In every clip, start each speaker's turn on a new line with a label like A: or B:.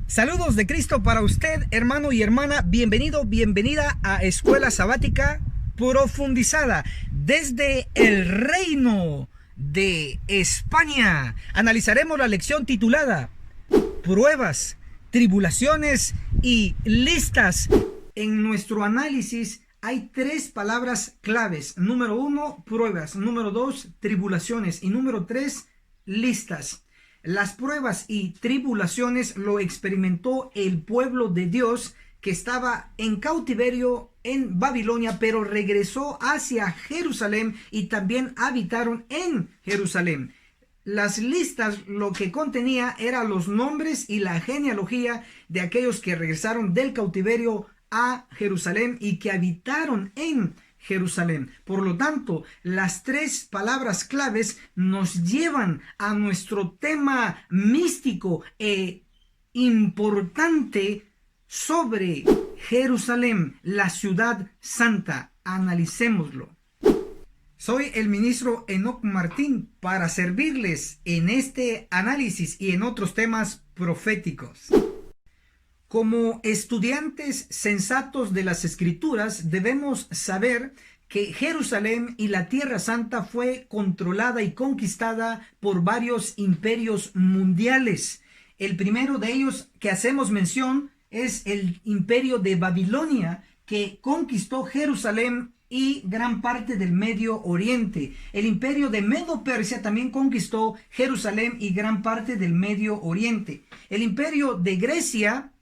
A: Saludos de Cristo para usted, hermano y hermana. Bienvenido, bienvenida a Escuela Sabática Profundizada desde el Reino de España. Analizaremos la lección titulada Pruebas, Tribulaciones y Listas. En nuestro análisis hay tres palabras claves. Número 1, pruebas. Número 2, tribulaciones. Y número 3, listas. Las pruebas y tribulaciones lo experimentó el pueblo de Dios que estaba en cautiverio en Babilonia, pero regresó hacia Jerusalén y también habitaron en Jerusalén. Las listas lo que contenía eran los nombres y la genealogía de aquellos que regresaron del cautiverio a Jerusalén y que habitaron en Jerusalén. Por lo tanto, las tres palabras claves nos llevan a nuestro tema místico e importante sobre Jerusalén, la ciudad santa. Analicémoslo. Soy el ministro Enoc Martín para servirles en este análisis y en otros temas proféticos. Como estudiantes sensatos de las Escrituras, debemos saber que Jerusalén y la Tierra Santa fue controlada y conquistada por varios imperios mundiales. El primero de ellos que hacemos mención es el imperio de Babilonia, que conquistó Jerusalén y gran parte del Medio Oriente. El imperio de Medo-Persia también conquistó Jerusalén y gran parte del Medio Oriente. El imperio de Grecia,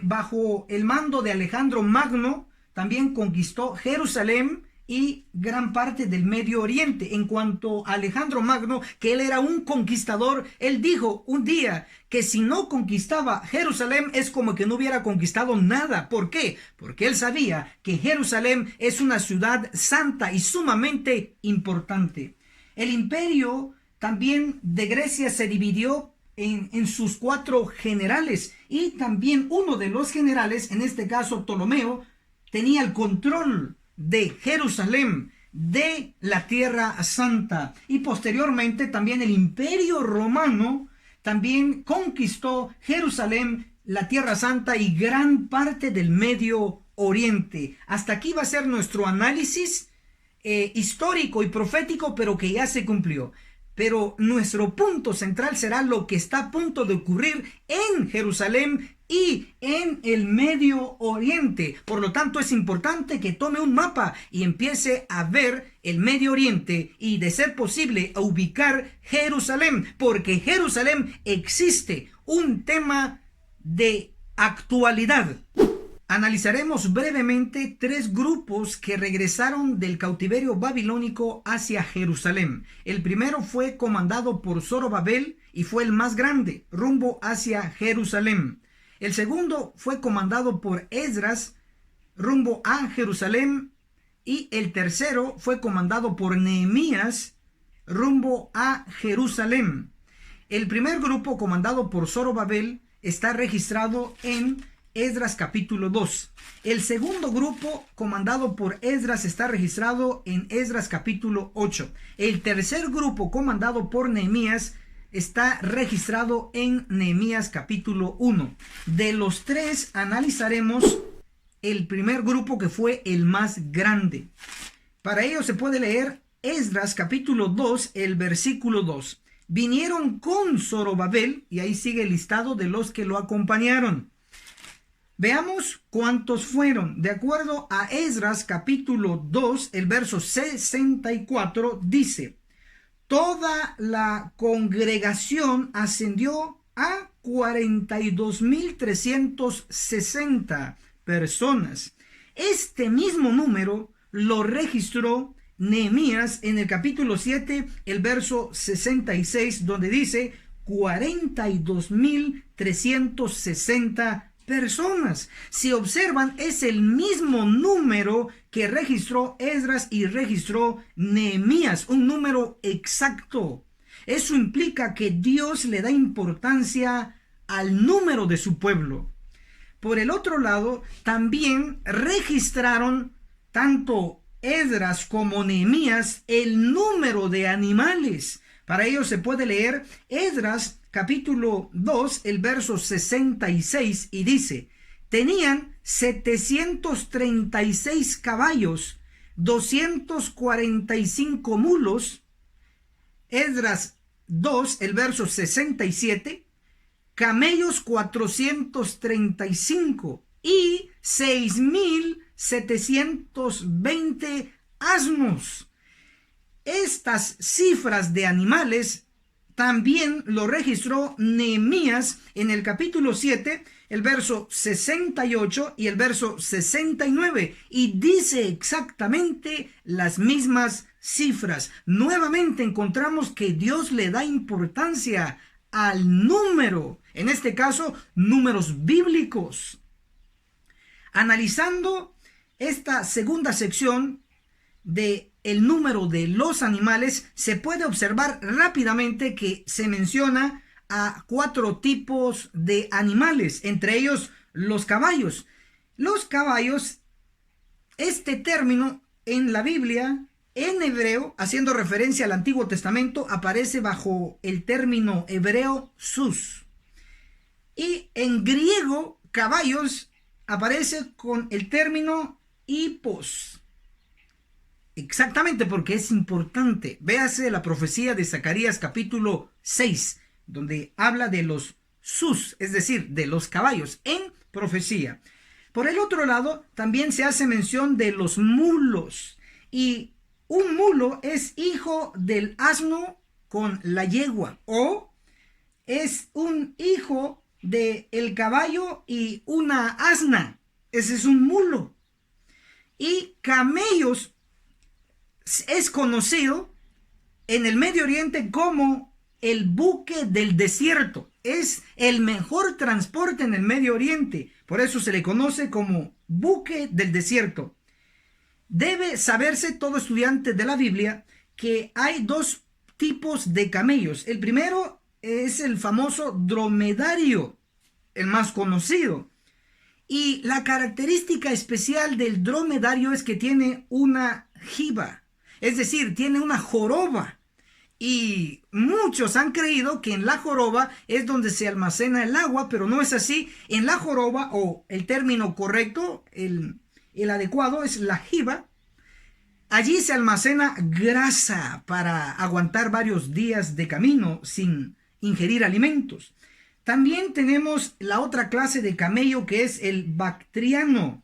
A: bajo el mando de Alejandro Magno, también conquistó Jerusalén y gran parte del Medio Oriente. En cuanto a Alejandro Magno, que él era un conquistador, él dijo un día que si no conquistaba Jerusalén es como que no hubiera conquistado nada. ¿Por qué? Porque él sabía que Jerusalén es una ciudad santa y sumamente importante. El imperio también de Grecia se dividió en sus cuatro generales, y también uno de los generales, en este caso Ptolomeo, tenía el control de Jerusalén, de la Tierra Santa. Y posteriormente también el Imperio Romano también conquistó Jerusalén, la Tierra Santa y gran parte del Medio Oriente. Hasta aquí va a ser nuestro análisis histórico y profético, pero que ya se cumplió. Pero nuestro punto central será lo que está a punto de ocurrir en Jerusalén y en el Medio Oriente. Por lo tanto, es importante que tome un mapa y empiece a ver el Medio Oriente y, de ser posible, a ubicar Jerusalén, porque Jerusalén existe, un tema de actualidad. Analizaremos brevemente tres grupos que regresaron del cautiverio babilónico hacia Jerusalén. El primero fue comandado por Zorobabel y fue el más grande, rumbo hacia Jerusalén. El segundo fue comandado por Esdras, rumbo a Jerusalén. Y el tercero fue comandado por Nehemías, rumbo a Jerusalén. El primer grupo, comandado por Zorobabel, está registrado en Esdras capítulo 2. El segundo grupo, comandado por Esdras, está registrado en Esdras capítulo 8. El tercer grupo, comandado por Nehemías, está registrado en Nehemías capítulo 1. De los tres analizaremos el primer grupo, que fue el más grande. Para ello se puede leer Esdras capítulo 2, el versículo 2. Vinieron con Zorobabel, y ahí sigue el listado de los que lo acompañaron. Veamos cuántos fueron. De acuerdo a Esdras capítulo 2, el verso 64, dice: toda la congregación ascendió a 42,360 personas. Este mismo número lo registró Nehemías en el capítulo 7, el verso 66, donde dice 42,360 personas. Si observan, es el mismo número que registró Esdras y registró Nehemías, un número exacto. Eso implica que Dios le da importancia al número de su pueblo. Por el otro lado, también registraron tanto Esdras como Nehemías el número de animales. Para ello se puede leer Esdras capítulo 2, el verso 66, y dice: tenían 736 caballos, 245 mulos. Esdras 2, el verso 67, camellos 435 y 6,720 asnos. Estas cifras de animales también lo registró Nehemías en el capítulo 7, el verso 68 y el verso 69, y dice exactamente las mismas cifras. Nuevamente encontramos que Dios le da importancia al número, en este caso, números bíblicos. Analizando esta segunda sección de el número de los animales, se puede observar rápidamente que se menciona a 4 tipos de animales, entre ellos los caballos. Los caballos, este término en la Biblia, en hebreo, haciendo referencia al Antiguo Testamento, aparece bajo el término hebreo sus. Y en griego, caballos aparece con el término hipos. Exactamente, porque es importante. Véase la profecía de Zacarías capítulo 6, donde habla de los sus, es decir, de los caballos, en profecía. Por el otro lado, también se hace mención de los mulos. Y un mulo es hijo del asno con la yegua, o es un hijo del caballo y una asna. Ese es un mulo. Y camellos es conocido en el Medio Oriente como el buque del desierto. Es el mejor transporte en el Medio Oriente. Por eso se le conoce como buque del desierto. Debe saberse todo estudiante de la Biblia que hay 2 tipos de camellos. El primero es el famoso dromedario, el más conocido. Y la característica especial del dromedario es que tiene una jiba, es decir, tiene una joroba. Y muchos han creído que en la joroba es donde se almacena el agua, pero no es así. En la joroba, o el término correcto, el adecuado es la jiba. Allí se almacena grasa para aguantar varios días de camino sin ingerir alimentos. También tenemos la otra clase de camello, que es el bactriano,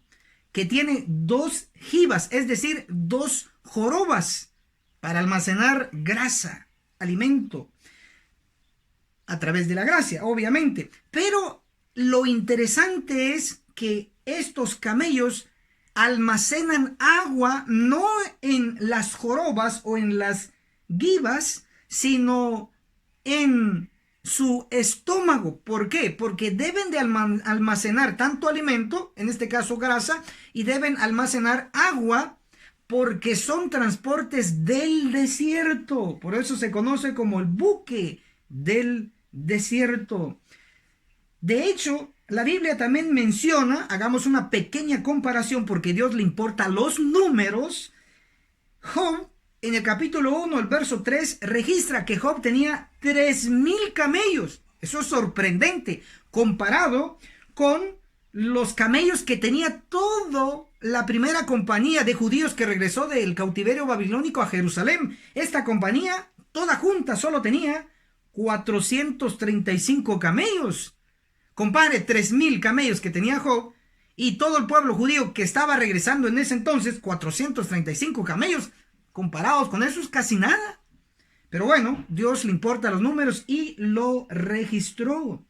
A: que tiene 2 jibas, es decir, 2 jorobas para almacenar grasa, alimento, a través de la gracia, obviamente. Pero lo interesante es que estos camellos almacenan agua no en las jorobas o en las gibas, sino en su estómago. ¿Por qué? Porque deben de almacenar tanto alimento, en este caso grasa, y deben almacenar agua, porque son transportes del desierto. Por eso se conoce como el buque del desierto. De hecho, la Biblia también menciona, hagamos una pequeña comparación porque a Dios le importan los números. Job, en el capítulo 1, el verso 3, registra que Job tenía 3,000 camellos. Eso es sorprendente, comparado con los camellos que tenía toda la primera compañía de judíos que regresó del cautiverio babilónico a Jerusalén. Esta compañía, toda junta, solo tenía 435 camellos. Compare 3,000 camellos que tenía Job y todo el pueblo judío que estaba regresando en ese entonces, 435 camellos. Comparados con eso es casi nada. Pero bueno, Dios le importa los números y lo registró.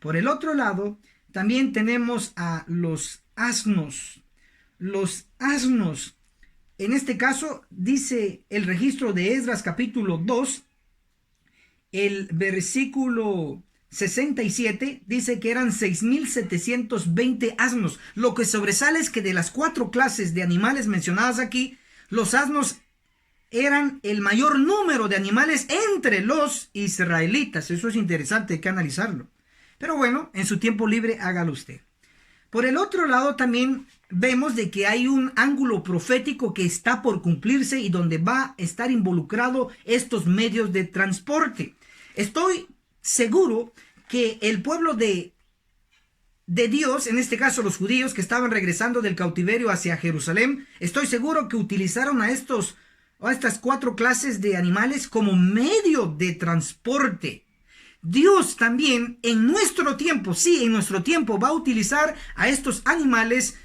A: Por el otro lado, también tenemos a los asnos. Los asnos, en este caso, dice el registro de Esdras capítulo 2, el versículo 67, dice que eran 6,720 asnos. Lo que sobresale es que de las 4 clases de animales mencionadas aquí, los asnos eran el mayor número de animales entre los israelitas. Eso es interesante, hay que analizarlo. Pero bueno, en su tiempo libre hágalo usted. Por el otro lado también vemos de que hay un ángulo profético que está por cumplirse y donde va a estar involucrado estos medios de transporte. Estoy seguro que el pueblo de Dios, en este caso los judíos que estaban regresando del cautiverio hacia Jerusalén, estoy seguro que utilizaron a estas 4 clases de animales como medio de transporte. Dios también en nuestro tiempo, sí, en nuestro tiempo va a utilizar a estos animales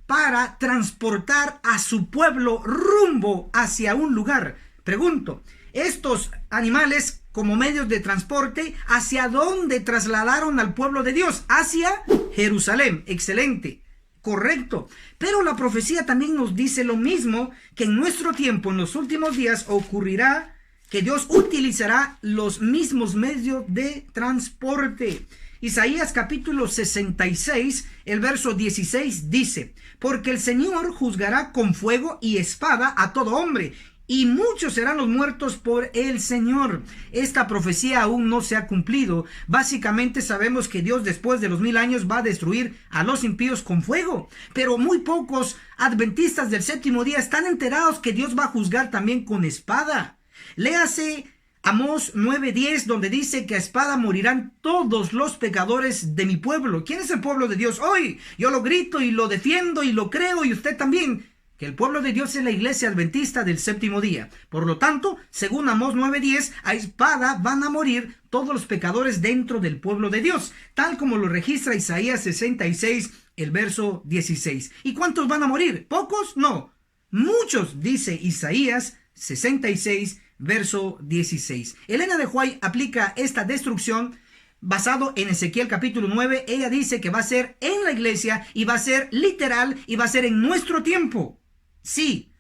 A: para transportar a su pueblo rumbo hacia un lugar. Pregunto, estos animales como medios de transporte, ¿hacia dónde trasladaron al pueblo de Dios? Hacia Jerusalén. Excelente, correcto. Pero la profecía también nos dice lo mismo, que en nuestro tiempo, en los últimos días, ocurrirá que Dios utilizará los mismos medios de transporte. Isaías capítulo 66, el verso 16 dice: porque el Señor juzgará con fuego y espada a todo hombre, y muchos serán los muertos por el Señor. Esta profecía aún no se ha cumplido. Básicamente sabemos que Dios después de los 1000 años va a destruir a los impíos con fuego, pero muy pocos adventistas del séptimo día están enterados que Dios va a juzgar también con espada. Léase Amós 9:10, donde dice que a espada morirán todos los pecadores de mi pueblo. ¿Quién es el pueblo de Dios hoy? Yo lo grito y lo defiendo y lo creo, y usted también, que el pueblo de Dios es la iglesia adventista del séptimo día. Por lo tanto, según Amós 9:10, a espada van a morir todos los pecadores dentro del pueblo de Dios, tal como lo registra Isaías 66, el verso 16. ¿Y cuántos van a morir? ¿Pocos? No, muchos, dice Isaías 66, verso 16. Elena de White aplica esta destrucción basado en Ezequiel capítulo 9. Ella dice que va a ser en la iglesia y va a ser literal y va a ser en nuestro tiempo. Sí.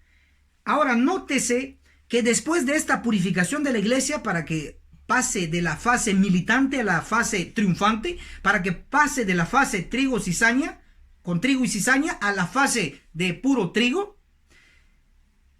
A: Ahora nótese que después de esta purificación de la iglesia, para que pase de la fase militante a la fase triunfante, para que pase de la fase con trigo y cizaña a la fase de puro trigo,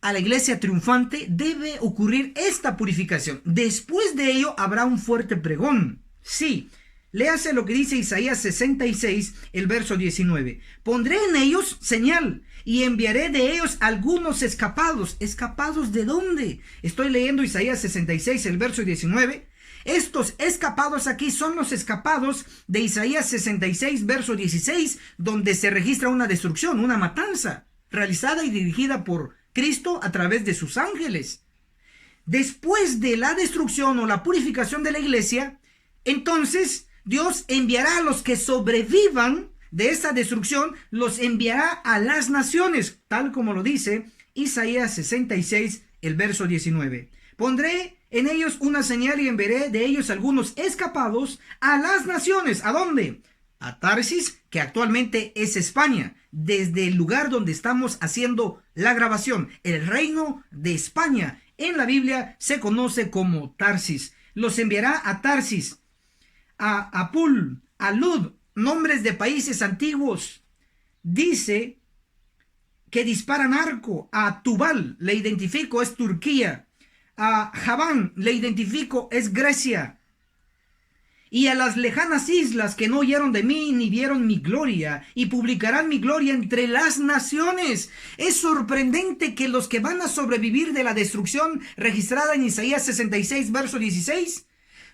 A: a la iglesia triunfante debe ocurrir esta purificación. Después de ello habrá un fuerte pregón. Sí, léase lo que dice Isaías 66, el verso 19. Pondré en ellos señal y enviaré de ellos algunos escapados. ¿Escapados de dónde? Estoy leyendo Isaías 66, el verso 19. Estos escapados aquí son los escapados de Isaías 66, verso 16, donde se registra una destrucción, una matanza, realizada y dirigida por Cristo a través de sus ángeles. Después de la destrucción o la purificación de la iglesia, entonces Dios enviará a los que sobrevivan de esa destrucción, los enviará a las naciones, tal como lo dice Isaías 66, el verso 19. Pondré en ellos una señal y enviaré de ellos algunos escapados a las naciones. ¿A dónde? A Tarsis, que actualmente es España, desde el lugar donde estamos haciendo la grabación. El reino de España en la Biblia se conoce como Tarsis. Los enviará a Tarsis, a Apul, a Lud, nombres de países antiguos. Dice que disparan arco. A Tubal, le identifico, es Turquía. A Javán, le identifico, es Grecia. Y a las lejanas islas que no oyeron de mí ni vieron mi gloria, y publicarán mi gloria entre las naciones. Es sorprendente que los que van a sobrevivir de la destrucción registrada en Isaías 66, verso 16,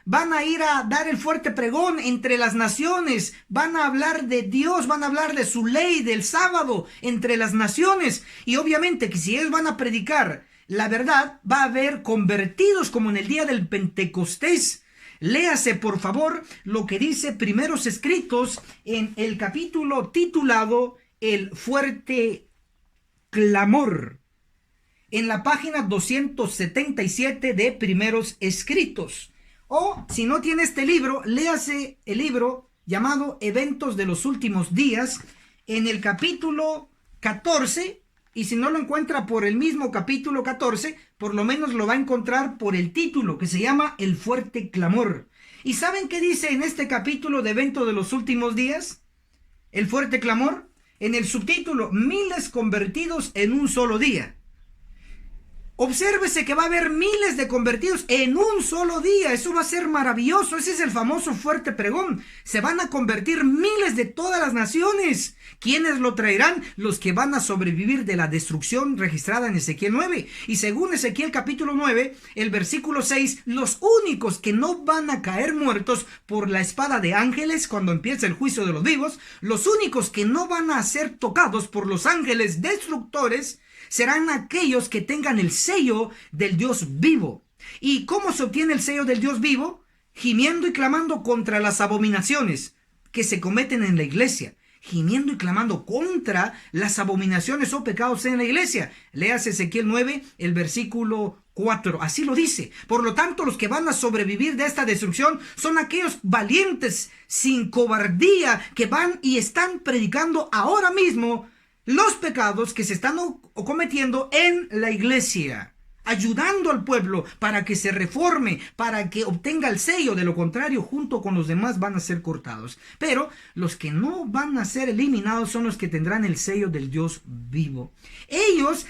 A: van a ir a dar el fuerte pregón entre las naciones, van a hablar de Dios, van a hablar de su ley, del sábado entre las naciones. Y obviamente que si ellos van a predicar la verdad, va a haber convertidos como en el día del Pentecostés. Léase por favor lo que dice Primeros Escritos en el capítulo titulado El fuerte clamor, en la página 277 de Primeros Escritos. O si no tiene este libro, léase el libro llamado Eventos de los Últimos Días en el capítulo 14. Y si no lo encuentra por el mismo capítulo 14, por lo menos lo va a encontrar por el título, que se llama El fuerte clamor. ¿Y saben qué dice en este capítulo de Evento de los Últimos Días? El fuerte clamor. En el subtítulo, miles convertidos en un solo día. Obsérvese que va a haber miles de convertidos en un solo día. Eso va a ser maravilloso. Ese es el famoso fuerte pregón. Se van a convertir miles de todas las naciones. ¿Quiénes lo traerán? Los que van a sobrevivir de la destrucción registrada en Ezequiel 9. Y según Ezequiel capítulo 9, el versículo 6, los únicos que no van a caer muertos por la espada de ángeles cuando empiece el juicio de los vivos, los únicos que no van a ser tocados por los ángeles destructores, serán aquellos que tengan el sello del Dios vivo. ¿Y cómo se obtiene el sello del Dios vivo? Gimiendo y clamando contra las abominaciones que se cometen en la iglesia. Gimiendo y clamando contra las abominaciones o pecados en la iglesia. Leas Ezequiel 9, el versículo 4. Así lo dice. Por lo tanto, los que van a sobrevivir de esta destrucción son aquellos valientes, sin cobardía, que van y están predicando ahora mismo los pecados que se están cometiendo en la iglesia, ayudando al pueblo para que se reforme, para que obtenga el sello. De lo contrario, junto con los demás van a ser cortados. Pero los que no van a ser eliminados son los que tendrán el sello del Dios vivo. Ellos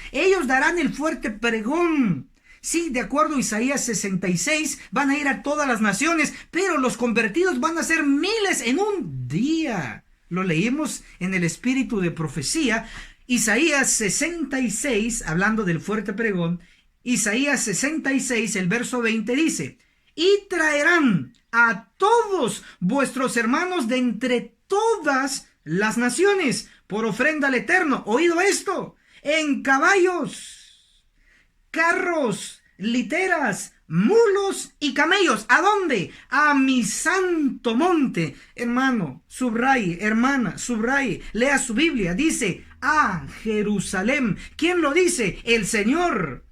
A: darán el fuerte pregón. Sí, de acuerdo a Isaías 66, van a ir a todas las naciones, pero los convertidos van a ser miles en un día. Lo leímos en el espíritu de profecía. Isaías 66, hablando del fuerte pregón, Isaías 66, el verso 20 dice: y traerán a todos vuestros hermanos de entre todas las naciones por ofrenda al Eterno. ¿Oído esto? En caballos, carros, literas, mulos y camellos. ¿A dónde? A mi santo monte. Hermano, subraye, hermana, subraye, lea su Biblia. Dice, a Jerusalén. ¿Quién lo dice? El Señor.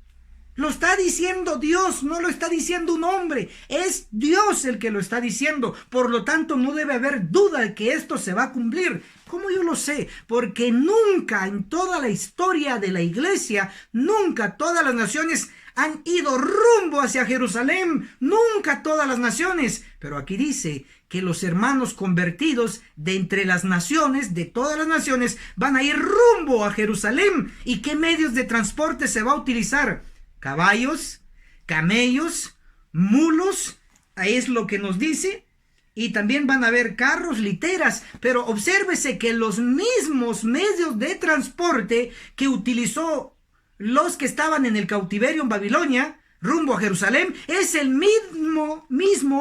A: Lo está diciendo Dios, no lo está diciendo un hombre. Es Dios el que lo está diciendo. Por lo tanto, no debe haber duda de que esto se va a cumplir. ¿Cómo yo lo sé? Porque nunca en toda la historia de la iglesia, nunca todas las naciones han ido rumbo hacia Jerusalén. Nunca todas las naciones. Pero aquí dice que los hermanos convertidos de entre las naciones, de todas las naciones, van a ir rumbo a Jerusalén. ¿Y qué medios de transporte se va a utilizar? Caballos, camellos, mulos, es lo que nos dice. Y también van a haber carros, literas. Pero obsérvese que los mismos medios de transporte que utilizó los que estaban en el cautiverio en Babilonia, rumbo a Jerusalén, es el mismo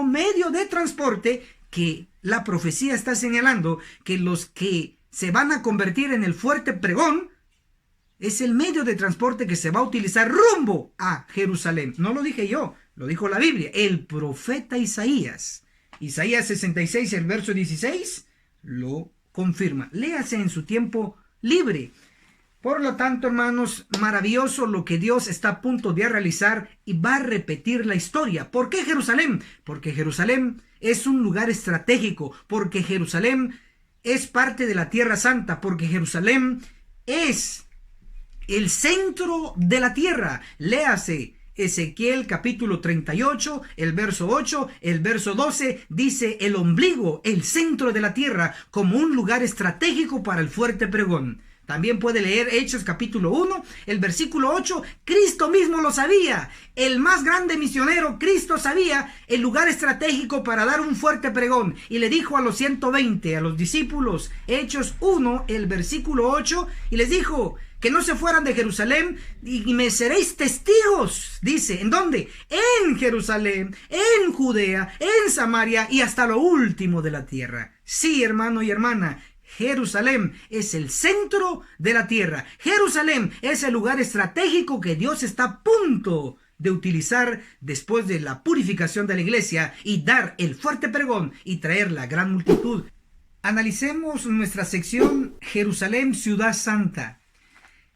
A: medio de transporte que la profecía está señalando, que los que se van a convertir en el fuerte pregón, es el medio de transporte que se va a utilizar rumbo a Jerusalén. No lo dije yo, lo dijo la Biblia, el profeta Isaías. Isaías 66, el verso 16, lo confirma. Léase en su tiempo libre. Por lo tanto, hermanos, maravilloso lo que Dios está a punto de realizar y va a repetir la historia. ¿Por qué Jerusalén? Porque Jerusalén es un lugar estratégico, porque Jerusalén es parte de la Tierra Santa, porque Jerusalén es el centro de la tierra. Léase Ezequiel capítulo 38, el verso 8, el verso 12, dice el ombligo, el centro de la tierra, como un lugar estratégico para el fuerte pregón. También puede leer Hechos capítulo 1, el versículo 8. Cristo mismo lo sabía. El más grande misionero, Cristo sabía el lugar estratégico para dar un fuerte pregón. Y le dijo a los 120, a los discípulos, Hechos 1, el versículo 8, y les dijo que no se fueran de Jerusalén y me seréis testigos. Dice, ¿en dónde? En Jerusalén, en Judea, en Samaria y hasta lo último de la tierra. Sí, hermano y hermana, Jerusalén es el centro de la tierra. Jerusalén es el lugar estratégico que Dios está a punto de utilizar después de la purificación de la iglesia y dar el fuerte pregón y traer la gran multitud. Analicemos nuestra sección Jerusalén, Ciudad Santa.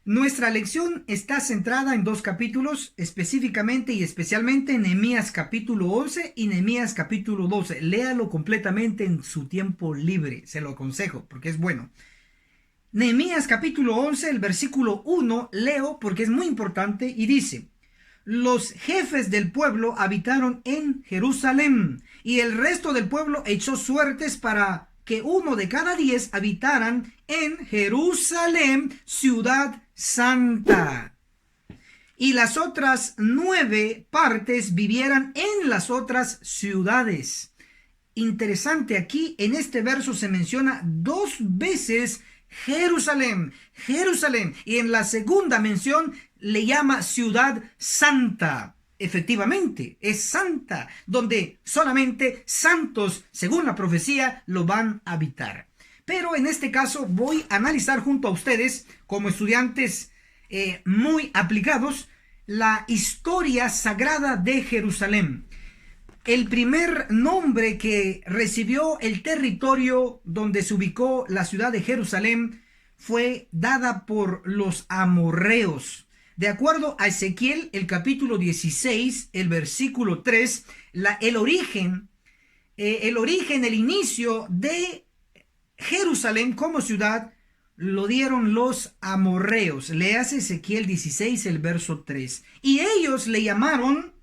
A: Nuestra lección está centrada en dos capítulos, específicamente y especialmente en Nehemías capítulo 11 y Nehemías capítulo 12. Léalo completamente en su tiempo libre, se lo aconsejo porque es bueno. Nehemías capítulo 11, el versículo 1, leo porque es muy importante y dice: los jefes del pueblo habitaron en Jerusalén y el resto del pueblo echó suertes para que 1 de cada 10 habitaran en Jerusalén, ciudad santa. y las otras 9 partes vivieran en las otras ciudades. Interesante, aquí en este verso se menciona 2 veces Jerusalén, Jerusalén, y en la segunda mención le llama ciudad santa. Efectivamente, es santa, donde solamente santos, según la profecía, lo van a habitar. Pero en este caso voy a analizar junto a ustedes, como estudiantes muy aplicados, la historia sagrada de Jerusalén. El primer nombre que recibió el territorio donde se ubicó la ciudad de Jerusalén fue dada por los amorreos. De acuerdo a Ezequiel, el capítulo 16, el versículo 3, el inicio de Jerusalén como ciudad lo dieron los amorreos. Léase Ezequiel 16, el verso 3. Y ellos le llamaron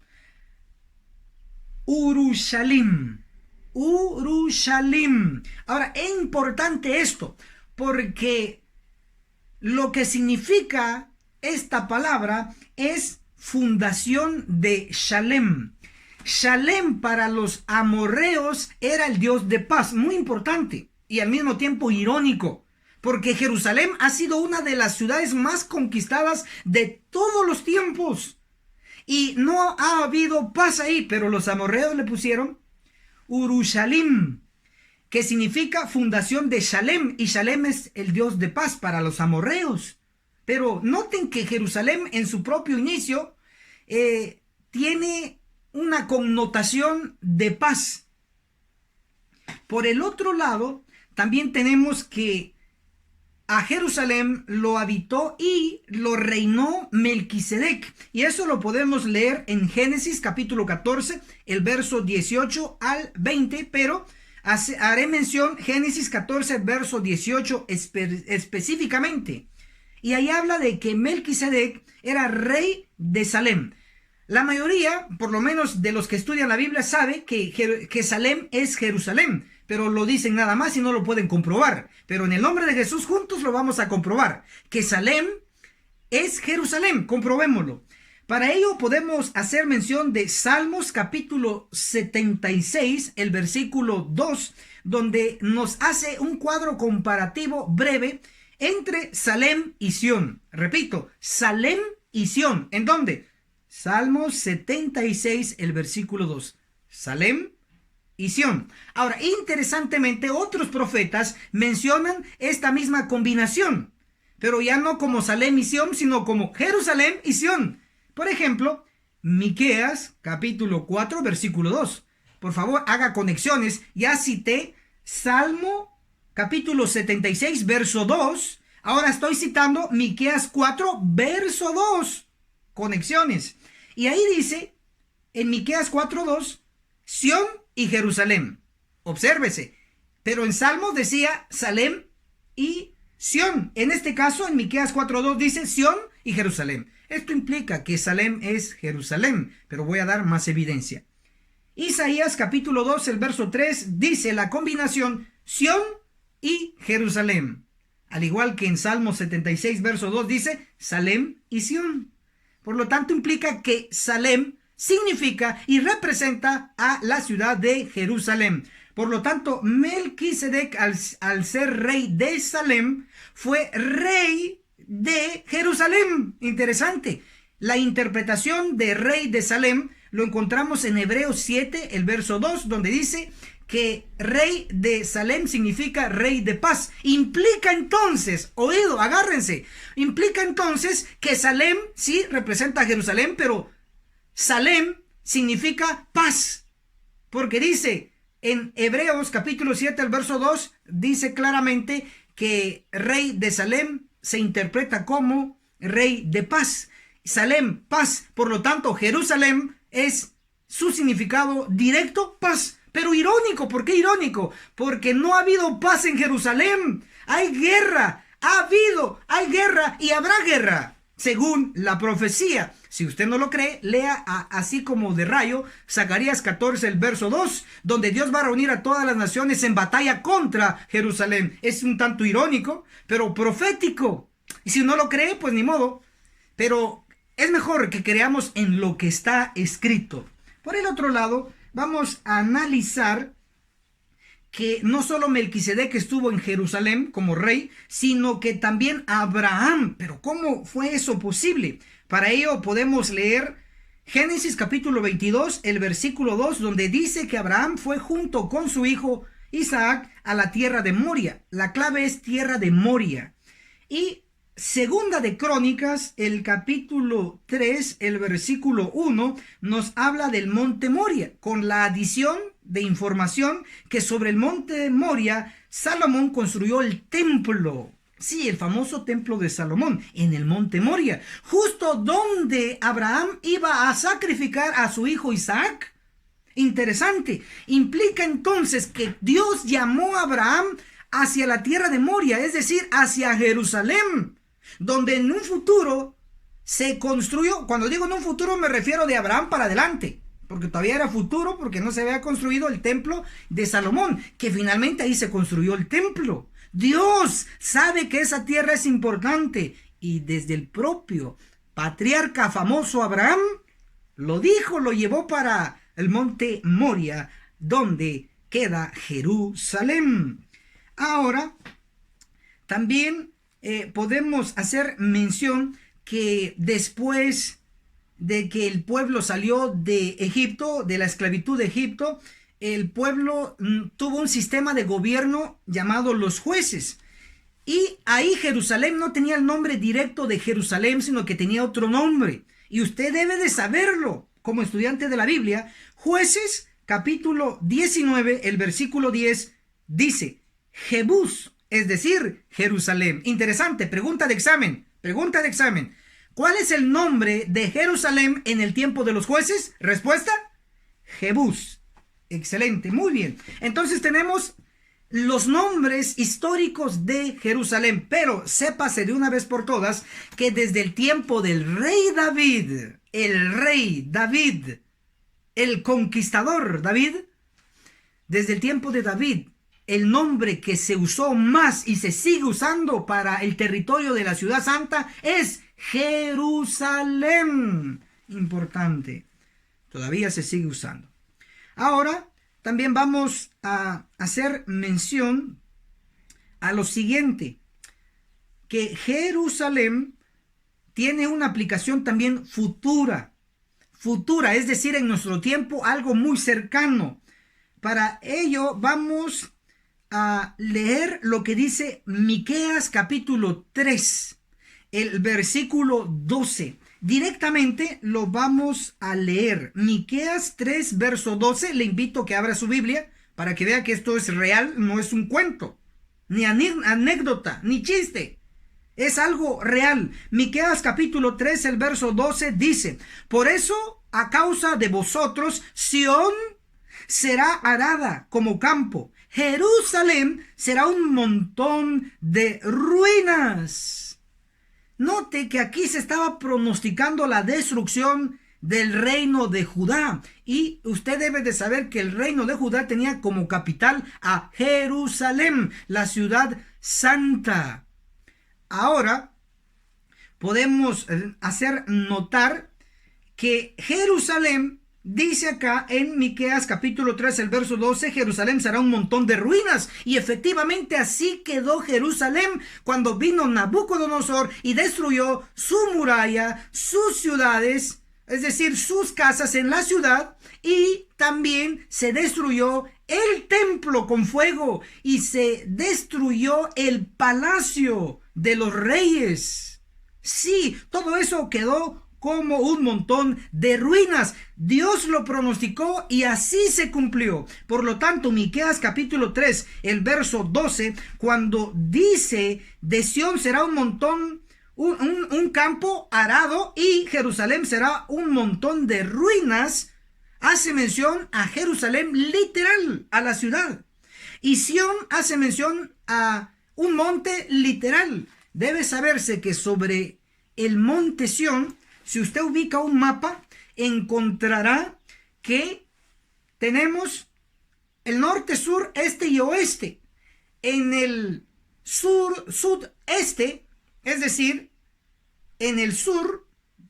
A: Urushalim. Urushalim. Ahora, es importante esto, porque lo que significa esta palabra es fundación de Shalem. Shalem para los amorreos era el Dios de paz, muy importante y al mismo tiempo irónico, porque Jerusalén ha sido una de las ciudades más conquistadas de todos los tiempos y no ha habido paz ahí, pero los amorreos le pusieron Urushalim, que significa fundación de Shalem, y Shalem es el Dios de paz para los amorreos. Pero noten que Jerusalén en su propio inicio tiene una connotación de paz. Por el otro lado, también tenemos que a Jerusalén lo habitó y lo reinó Melquisedec. Y eso lo podemos leer en Génesis capítulo 14, el verso 18 al 20, pero haré mención Génesis 14, verso 18 específicamente. Y ahí habla de que Melquisedec era rey de Salem. La mayoría, por lo menos de los que estudian la Biblia, sabe que Salem es Jerusalén, pero lo dicen nada más y no lo pueden comprobar. Pero en el nombre de Jesús juntos lo vamos a comprobar, que Salem es Jerusalén, comprobémoslo. Para ello podemos hacer mención de Salmos capítulo 76, el versículo 2, donde nos hace un cuadro comparativo breve entre Salem y Sión. Repito, Salem y Sión. ¿En dónde? Salmos 76, el versículo 2. Salem y Sión. Ahora, interesantemente, otros profetas mencionan esta misma combinación, pero ya no como Salem y Sión, sino como Jerusalén y Sión. Por ejemplo, Miqueas, capítulo 4, versículo 2. Por favor, haga conexiones. Ya cité Salmo capítulo 76, verso 2. Ahora estoy citando Miqueas 4, verso 2. Conexiones. Y ahí dice, en Miqueas 4, 2, Sión y Jerusalén. Obsérvese. Pero en Salmos decía Salem y Sión. En este caso, en Miqueas 4, 2 dice Sión y Jerusalén. Esto implica que Salem es Jerusalén, pero voy a dar más evidencia. Isaías capítulo 2, el verso 3 dice la combinación Sión y Jerusalén. Al igual que en Salmo 76, verso 2 dice Salem y Sión. Por lo tanto, implica que Salem significa y representa a la ciudad de Jerusalén. Por lo tanto, Melquisedec, al ser rey de Salem, fue rey de Jerusalén. Interesante. La interpretación de rey de Salem lo encontramos en Hebreos 7, el verso 2, donde dice que rey de Salem significa rey de paz. Implica entonces, oído, agárrense, implica entonces que Salem sí representa a Jerusalén, pero Salem significa paz, porque dice en Hebreos capítulo 7, el verso 2, dice claramente que rey de Salem se interpreta como rey de paz. Salem, paz. Por lo tanto, Jerusalén es su significado directo, paz. Pero irónico, ¿por qué irónico? Porque no ha habido paz en Jerusalén. Hay guerra, hay guerra y habrá guerra, según la profecía. Si usted no lo cree, lea así como de rayo Zacarías 14, el verso 2, donde Dios va a reunir a todas las naciones en batalla contra Jerusalén. Es un tanto irónico, pero profético. Y si no lo cree, pues ni modo. Pero es mejor que creamos en lo que está escrito. Por el otro lado, vamos a analizar que no solo Melquisedec estuvo en Jerusalén como rey, sino que también Abraham. Pero ¿cómo fue eso posible? Para ello podemos leer Génesis capítulo 22, el versículo 2, donde dice que Abraham fue junto con su hijo Isaac a la tierra de Moria. La clave es tierra de Moria. Y Segunda de Crónicas, el capítulo 3, el versículo 1, nos habla del monte Moria, con la adición de información que sobre el monte Moria, Salomón construyó el templo. Sí, el famoso templo de Salomón, en el monte Moria, justo donde Abraham iba a sacrificar a su hijo Isaac. Interesante. Implica entonces que Dios llamó a Abraham hacia la tierra de Moria, es decir, hacia Jerusalén, donde en un futuro se construyó. Cuando digo en un futuro me refiero de Abraham para adelante, porque todavía era futuro, porque no se había construido el templo de Salomón, que finalmente ahí se construyó el templo. Dios sabe que esa tierra es importante, y desde el propio patriarca famoso Abraham lo dijo, lo llevó para el monte Moria, donde queda Jerusalén. Ahora, también podemos hacer mención que después de que el pueblo salió de Egipto, de la esclavitud de Egipto, el pueblo tuvo un sistema de gobierno llamado los jueces. Y ahí Jerusalén no tenía el nombre directo de Jerusalén, sino que tenía otro nombre. Y usted debe de saberlo como estudiante de la Biblia. Jueces, capítulo 19, el versículo 10, dice Jebús, es decir, Jerusalén. Interesante, pregunta de examen, pregunta de examen. ¿Cuál es el nombre de Jerusalén en el tiempo de los jueces? Respuesta, Jebús. Excelente, muy bien. Entonces tenemos los nombres históricos de Jerusalén, pero sépase de una vez por todas que desde el tiempo del rey David, el conquistador David, desde el tiempo de David, el nombre que se usó más y se sigue usando para el territorio de la ciudad santa es Jerusalén. Importante, todavía se sigue usando. Ahora también vamos a hacer mención a lo siguiente, que Jerusalén tiene una aplicación también futura, es decir, en nuestro tiempo, algo muy cercano. Para ello vamos a leer lo que dice Miqueas capítulo 3, el versículo 12. Directamente lo vamos a leer. Miqueas 3, verso 12. Le invito a que abra su Biblia para que vea que esto es real, no es un cuento, ni anécdota, ni chiste. Es algo real. Miqueas capítulo 3, el verso 12 dice: por eso, a causa de vosotros, Sión será arada como campo. Jerusalén será un montón de ruinas. Note que aquí se estaba pronosticando la destrucción del reino de Judá. Y usted debe de saber que el reino de Judá tenía como capital a Jerusalén, la ciudad santa. Ahora podemos hacer notar que Jerusalén, dice acá en Miqueas capítulo 3, el verso 12, Jerusalén será un montón de ruinas. Y efectivamente así quedó Jerusalén cuando vino Nabucodonosor y destruyó su muralla, sus ciudades, es decir, sus casas en la ciudad. Y también se destruyó el templo con fuego y se destruyó el palacio de los reyes. Sí, todo eso quedó como un montón de ruinas. Dios lo pronosticó y así se cumplió. Por lo tanto, Miqueas capítulo 3, el verso 12, cuando dice de Sión será un montón, un campo arado, y Jerusalén será un montón de ruinas, hace mención a Jerusalén literal, a la ciudad. Y Sión hace mención a un monte literal. Debe saberse que sobre el monte Sión, si usted ubica un mapa, encontrará que tenemos el norte, sur, este y oeste. En el sudeste, es decir, en el sur,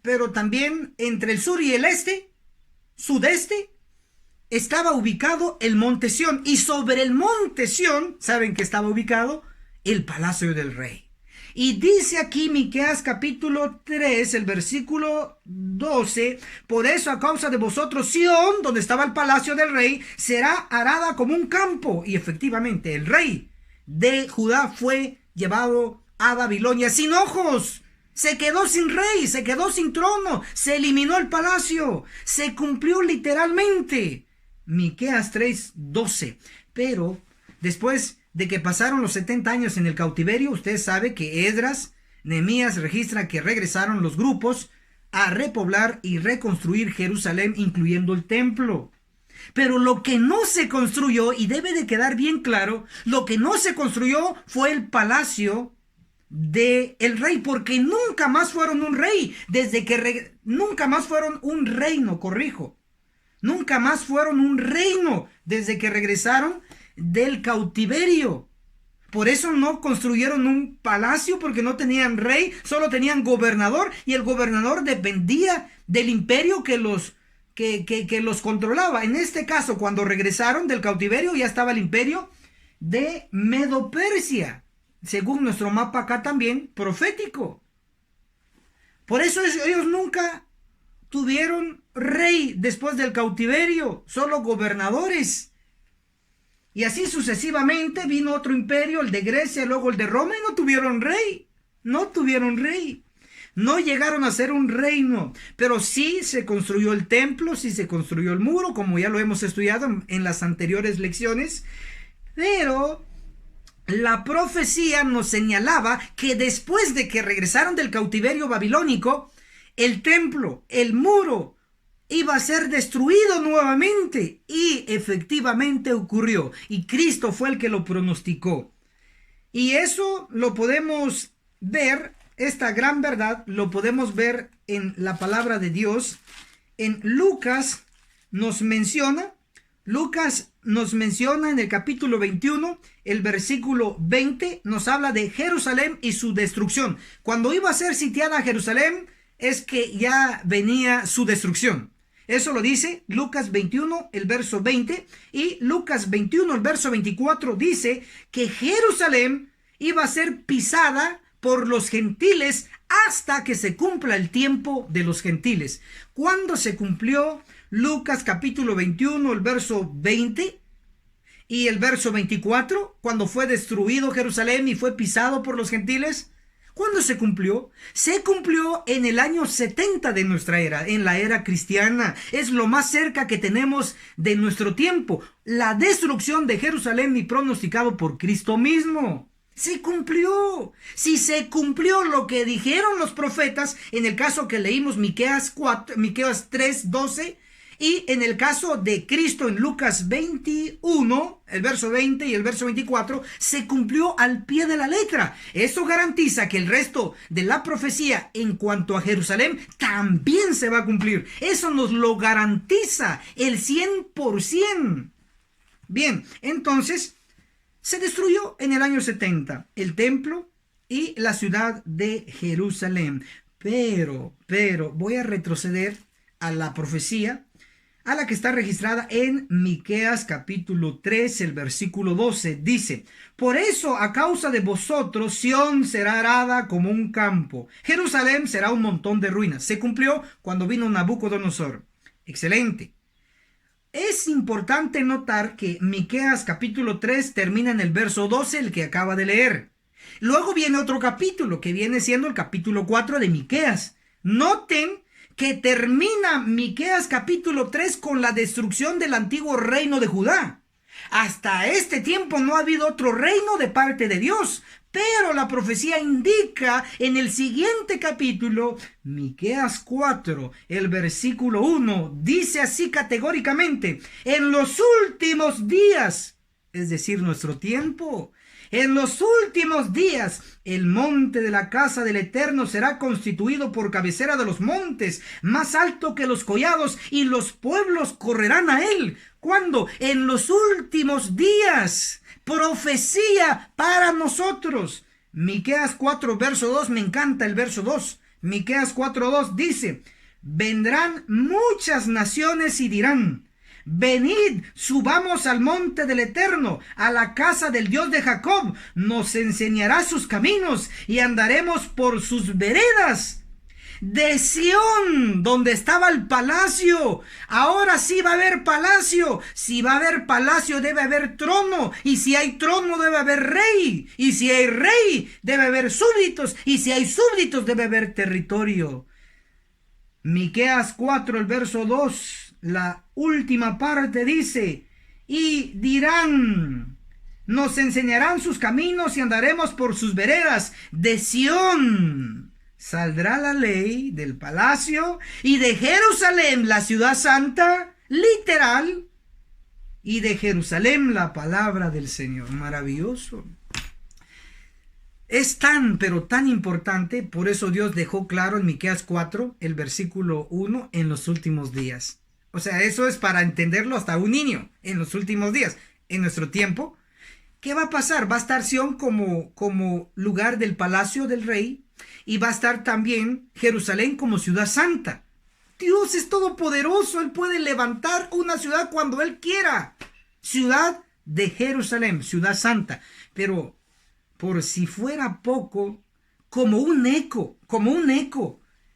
A: pero también entre el sur y el este, sudeste, estaba ubicado el monte Sión, y sobre el monte Sión, ¿saben que estaba ubicado? El palacio del rey. Y dice aquí Miqueas capítulo 3, el versículo 12, por eso a causa de vosotros Sión, donde estaba el palacio del rey, será arada como un campo. Y efectivamente el rey de Judá fue llevado a Babilonia sin ojos. Se quedó sin rey, se quedó sin trono, se eliminó el palacio, se cumplió literalmente. Miqueas 3:12. Pero después de que pasaron los 70 años en el cautiverio, usted sabe que Esdras, Nehemías registra que regresaron los grupos a repoblar y reconstruir Jerusalén, incluyendo el templo. Pero lo que no se construyó, y debe de quedar bien claro, lo que no se construyó fue el palacio del rey, porque nunca más fueron un rey, nunca más fueron un reino, corrijo. Nunca más fueron un reino desde que regresaron del cautiverio. Por eso no construyeron un palacio, porque no tenían rey, solo tenían gobernador, y el gobernador dependía del imperio que los controlaba. En este caso, cuando regresaron del cautiverio, ya estaba el imperio de Medo-Persia, según nuestro mapa acá también profético. Por eso ellos nunca tuvieron rey después del cautiverio, solo gobernadores. Y así sucesivamente vino otro imperio, el de Grecia, luego el de Roma, y no tuvieron rey. No tuvieron rey. No llegaron a ser un reino, pero sí se construyó el templo, sí se construyó el muro, como ya lo hemos estudiado en las anteriores lecciones. Pero la profecía nos señalaba que después de que regresaron del cautiverio babilónico, el templo, el muro, iba a ser destruido nuevamente, y efectivamente ocurrió, y Cristo fue el que lo pronosticó. Y eso lo podemos ver, esta gran verdad lo podemos ver en la palabra de Dios. En Lucas nos menciona en el capítulo 21, el versículo 20, nos habla de Jerusalén y su destrucción. Cuando iba a ser sitiada Jerusalén, es que ya venía su destrucción. Eso lo dice Lucas 21, el verso 20, y Lucas 21, el verso 24, dice que Jerusalén iba a ser pisada por los gentiles hasta que se cumpla el tiempo de los gentiles. ¿Cuándo se cumplió Lucas capítulo 21, el verso 20 y el verso 24? Cuando fue destruido Jerusalén y fue pisado por los gentiles. ¿Cuándo se cumplió? Se cumplió en el año 70 de nuestra era, en la era cristiana. Es lo más cerca que tenemos de nuestro tiempo. La destrucción de Jerusalén y pronosticado por Cristo mismo. Se cumplió. Si se cumplió lo que dijeron los profetas, en el caso que leímos Miqueas 3:12, y en el caso de Cristo en Lucas 21, el verso 20 y el verso 24, se cumplió al pie de la letra. Eso garantiza que el resto de la profecía en cuanto a Jerusalén también se va a cumplir. Eso nos lo garantiza el 100%. Bien, entonces se destruyó en el año 70 el templo y la ciudad de Jerusalén. Pero voy a retroceder a la profecía, a la que está registrada en Miqueas capítulo 3, el versículo 12. Dice: por eso a causa de vosotros Sión será arada como un campo, Jerusalén será un montón de ruinas. Se cumplió cuando vino Nabucodonosor. Excelente. Es importante notar que Miqueas capítulo 3 termina en el verso 12, el que acaba de leer. Luego viene otro capítulo, que viene siendo el capítulo 4 de Miqueas. Noten que termina Miqueas capítulo 3 con la destrucción del antiguo reino de Judá. Hasta este tiempo no ha habido otro reino de parte de Dios, pero la profecía indica en el siguiente capítulo, Miqueas 4, el versículo 1, dice así categóricamente: en los últimos días, es decir, nuestro tiempo, en los últimos días, el monte de la casa del Eterno será constituido por cabecera de los montes, más alto que los collados, y los pueblos correrán a él. ¿Cuándo? En los últimos días. Profecía para nosotros. Miqueas 4, verso 2, me encanta el verso 2. Miqueas 4:2 dice: vendrán muchas naciones y dirán: venid, subamos al monte del Eterno, a la casa del Dios de Jacob. Nos enseñará sus caminos y andaremos por sus veredas. De Sión, donde estaba el palacio, ahora sí va a haber palacio. Si va a haber palacio, debe haber trono, y si hay trono, debe haber rey, y si hay rey, debe haber súbditos, y si hay súbditos, debe haber territorio. Miqueas 4, el verso 2, la última parte dice: y dirán, nos enseñarán sus caminos y andaremos por sus veredas. De Sión saldrá la ley del palacio, y de Jerusalén la ciudad santa, literal, y de Jerusalén la palabra del Señor. Maravilloso. Es tan, pero tan importante, por eso Dios dejó claro en Miqueas 4, el versículo 1, en los últimos días. O sea, eso es para entenderlo hasta un niño, en los últimos días. En nuestro tiempo, ¿qué va a pasar? Va a estar Sión como lugar del palacio del rey, y va a estar también Jerusalén como ciudad santa. Dios es todopoderoso, Él puede levantar una ciudad cuando Él quiera. Ciudad de Jerusalén, ciudad santa. Pero por si fuera poco, como un eco,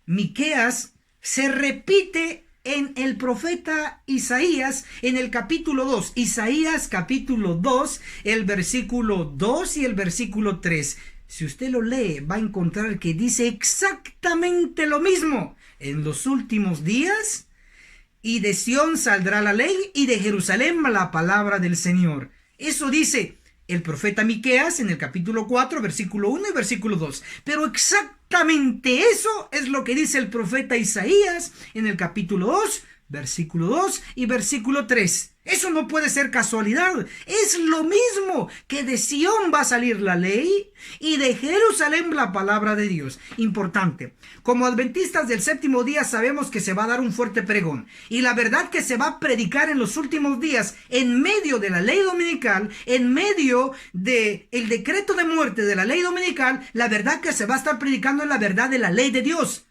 A: Miqueas se repite en el profeta Isaías en el capítulo 2. Isaías capítulo 2, el versículo 2 y el versículo 3. Si usted lo lee, va a encontrar que dice exactamente lo mismo. En los últimos días, y de Sión saldrá la ley, y de Jerusalén la palabra del Señor. Eso dice el profeta Miqueas en el capítulo 4, versículo 1 y versículo 2. Pero exactamente eso es lo que dice el profeta Isaías en el capítulo 2, versículo 2 y versículo 3. Eso no puede ser casualidad. Es lo mismo, que de Sión va a salir la ley y de Jerusalén la palabra de Dios. Importante. Como adventistas del séptimo día sabemos que se va a dar un fuerte pregón. Y la verdad que se va a predicar en los últimos días, en medio de la ley dominical, en medio del decreto de muerte de la ley dominical, la verdad que se va a estar predicando es la verdad de la ley de Dios.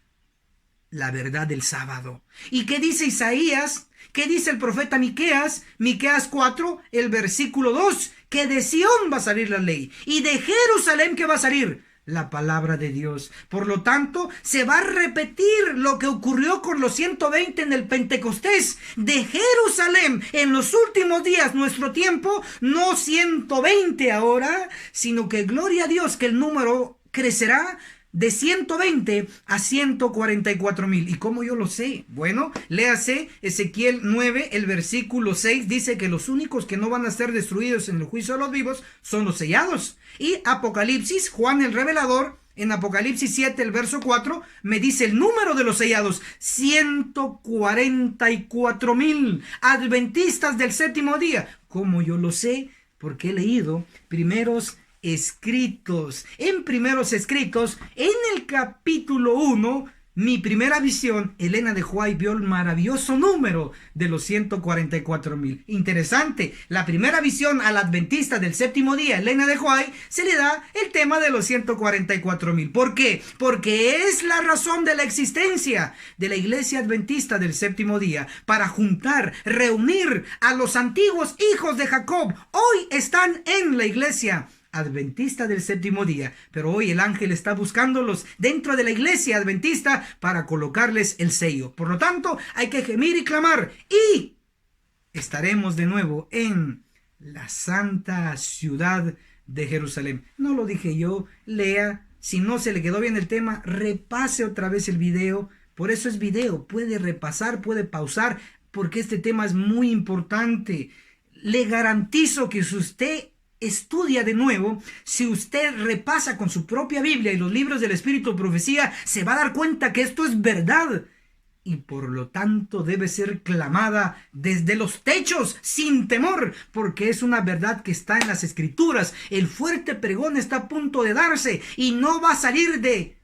A: La verdad del sábado. ¿Y qué dice Isaías? ¿Qué dice el profeta Miqueas? Miqueas 4, el versículo 2, que de Sión va a salir la ley, y de Jerusalén que va a salir la palabra de Dios. Por lo tanto, se va a repetir lo que ocurrió con los 120 en el Pentecostés. De Jerusalén, en los últimos días, nuestro tiempo, no 120 ahora, sino que gloria a Dios que el número crecerá de 120 a 144,000. ¿Y cómo yo lo sé? Bueno, léase Ezequiel 9, el versículo 6, dice que los únicos que no van a ser destruidos en el juicio de los vivos son los sellados. Y Apocalipsis, Juan el revelador, en Apocalipsis 7, el verso 4, me dice el número de los sellados: 144,000 adventistas del séptimo día. ¿Cómo yo lo sé? Porque he leído primeros escritos. En primeros escritos, en el capítulo 1, mi primera visión, Elena de White vio el maravilloso número de los 144,000. Interesante, la primera visión al adventista del séptimo día, Elena de White, se le da el tema de los 144,000. ¿Por qué? Porque es la razón de la existencia de la iglesia adventista del séptimo día, para juntar, reunir a los antiguos hijos de Jacob. Hoy están en la iglesia adventista del séptimo día, pero hoy el ángel está buscándolos dentro de la iglesia adventista para colocarles el sello. Por lo tanto, hay que gemir y clamar, y estaremos de nuevo en la santa ciudad de Jerusalén. No lo dije yo, lea. Si no se le quedó bien el tema, repase otra vez el video. Por eso es video, puede repasar, puede pausar, porque este tema es muy importante. Le garantizo que si usted estudia de nuevo, si usted repasa con su propia Biblia y los libros del Espíritu de Profecía, se va a dar cuenta que esto es verdad, y por lo tanto debe ser clamada desde los techos sin temor, porque es una verdad que está en las Escrituras. El fuerte pregón está a punto de darse, y no va a salir de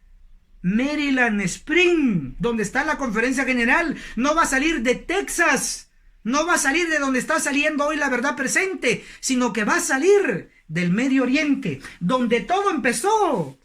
A: Maryland Spring, donde está la conferencia general, no va a salir de Texas, no va a salir de donde está saliendo hoy la verdad presente, sino que va a salir del Medio Oriente, donde todo empezó.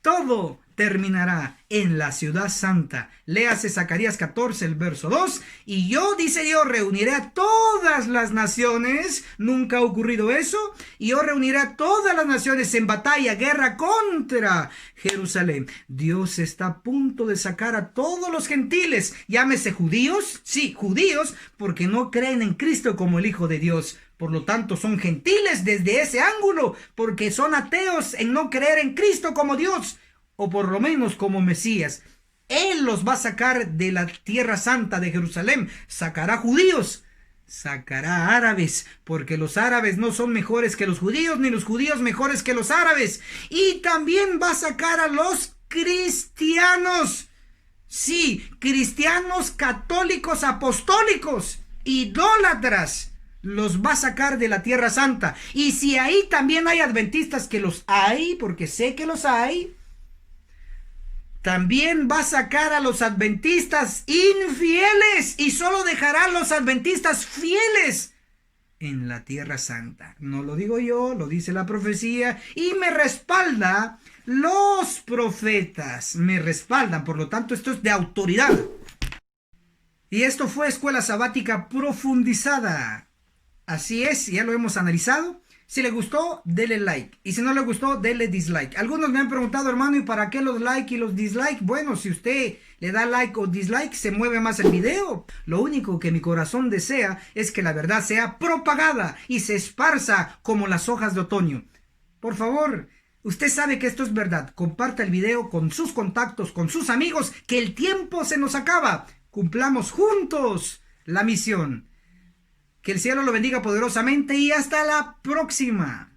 A: Todo terminará en la ciudad santa. Léase Zacarías 14, el verso 2. Y yo, dice Dios, reuniré a todas las naciones. Nunca ha ocurrido eso. Y yo reuniré a todas las naciones en batalla, guerra contra Jerusalén. Dios está a punto de sacar a todos los gentiles, llámese judíos, sí, judíos, porque no creen en Cristo como el Hijo de Dios. Por lo tanto, son gentiles desde ese ángulo, porque son ateos en no creer en Cristo como Dios, o por lo menos como Mesías. Él los va a sacar de la tierra santa de Jerusalén, sacará judíos, sacará árabes, porque los árabes no son mejores que los judíos, ni los judíos mejores que los árabes. Y también va a sacar a los cristianos. Sí, cristianos católicos apostólicos, idólatras, los va a sacar de la tierra santa. Y si ahí también hay adventistas, que los hay, porque sé que los hay, también va a sacar a los adventistas infieles y solo dejará a los adventistas fieles en la tierra santa. No lo digo yo, lo dice la profecía y me respalda los profetas. Me respaldan, por lo tanto esto es de autoridad. Y esto fue Escuela Sabática Profundizada. Así es, ya lo hemos analizado. Si le gustó, dele like. Y si no le gustó, dele dislike. Algunos me han preguntado, hermano, ¿y para qué los like y los dislike? Bueno, si usted le da like o dislike, se mueve más el video. Lo único que mi corazón desea es que la verdad sea propagada y se esparza como las hojas de otoño. Por favor, usted sabe que esto es verdad. Comparta el video con sus contactos, con sus amigos, que el tiempo se nos acaba. Cumplamos juntos la misión. Que el cielo lo bendiga poderosamente y hasta la próxima.